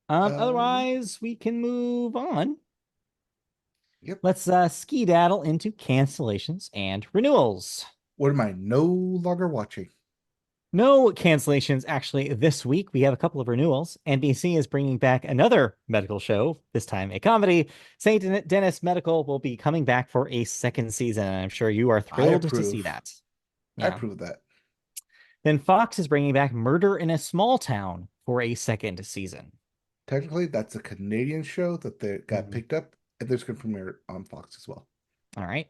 Yep. Otherwise, we can move on. Yep. Let's skedaddle into cancellations and renewals. What am I no longer watching? No cancellations actually this week. We have a couple of renewals. NBC is bringing back another medical show, this time a comedy. St. Dennis Medical will be coming back for a second season. I'm sure you are I thrilled to see approve. that. I Yeah. approve of that. Then Fox is bringing back Murder in a Small Town for a second season. Technically, that's a Canadian show that they got Mhm. picked up, and there's going to premiere on Fox as well. All right.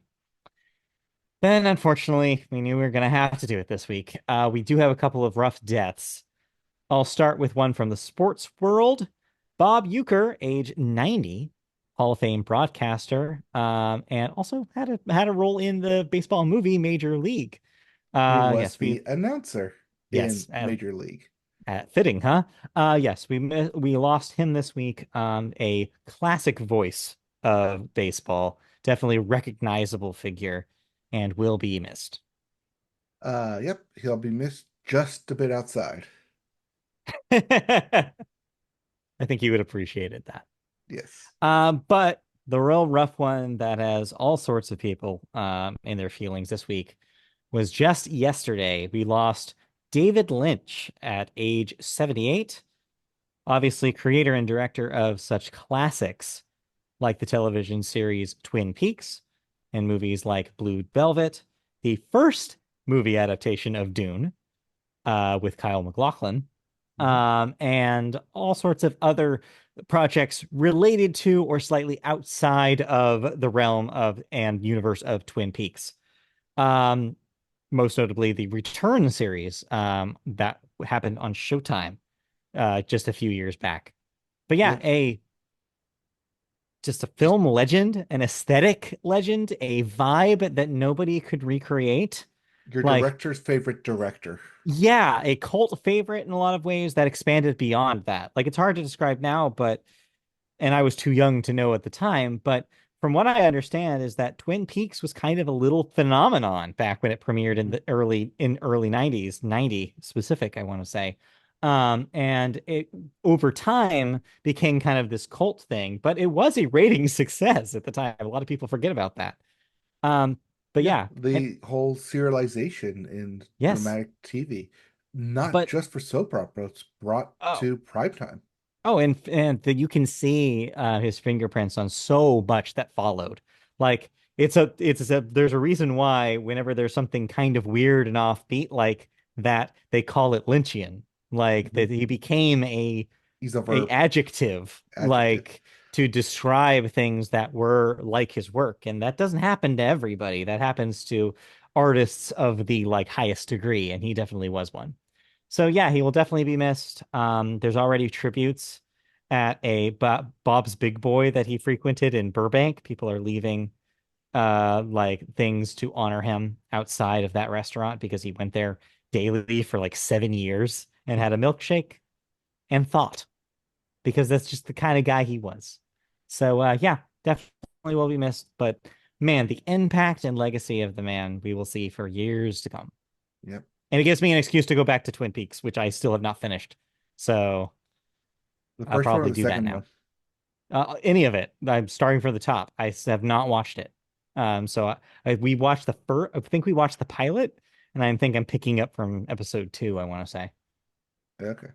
Then, unfortunately, we knew we were going to have to do it this week. We do have a couple of rough deaths. I'll start with one from the sports world. Bob Uecker, age 90, Hall of Fame broadcaster, and also had a role in the baseball movie Major League. He was Yes, we the announcer in yes, Major League. fitting, huh? Yes, we lost him this week. A classic voice of baseball, definitely recognizable figure, and will be missed. Yep, he'll be missed just a bit outside. I think he would appreciated that. Yes. But the real rough one that has all sorts of people in their feelings this week was just yesterday. We lost David Lynch at age 78, obviously creator and director of such classics like the television series Twin Peaks and movies like Blue Velvet, the first movie adaptation of Dune with Kyle MacLachlan, Mhm. and all sorts of other projects related to or slightly outside of the realm of and universe of Twin Peaks. Um, Most notably, the Return series that happened on Showtime just a few years back. But yeah, Yep. a just a Just film legend, an aesthetic legend, a vibe that nobody could recreate. your Like, director's favorite director. yeah, a cult favorite in a lot of ways that expanded beyond that. Like, it's hard to describe now, but and I was too young to know at the time, but from what I understand is that Twin Peaks was kind of a little phenomenon back when it premiered in Mhm. the early 90s, 90 specific, I want to say. And it over time became kind of this cult thing, but it was a rating success at the time. A lot of people forget about that. Um, but Yeah, yeah, and the whole serialization in yes, dramatic TV, not but just for soap operas, brought oh, to primetime. oh, and that you can see his fingerprints on so much that followed. Like it's a there's a reason why whenever there's something kind of weird and offbeat like that, they call it Lynchian. Like Mhm. that he became He's a a verb adjective adjective. like to describe things that were like his work. And that doesn't happen to everybody. That happens to artists of the like highest degree, and he definitely was one. So yeah, he will definitely be missed. There's already tributes at a Bob's Big Boy that he frequented in Burbank. People are leaving like things to honor him outside of that restaurant because he went there daily for like 7 years and had a milkshake and thought because that's just the kind of guy he was. So yeah, definitely will be missed. But man, the impact and legacy of the man we will see for years to come. Yep. And it gives me an excuse to go back to Twin Peaks, which I still have not finished. So The I'll first one or probably the do that second now. one? Any of it. I'm starting from the top. Have not watched it. We watched the first. I think we watched the pilot, and I think I'm picking up from episode 2. I want to say. Okay.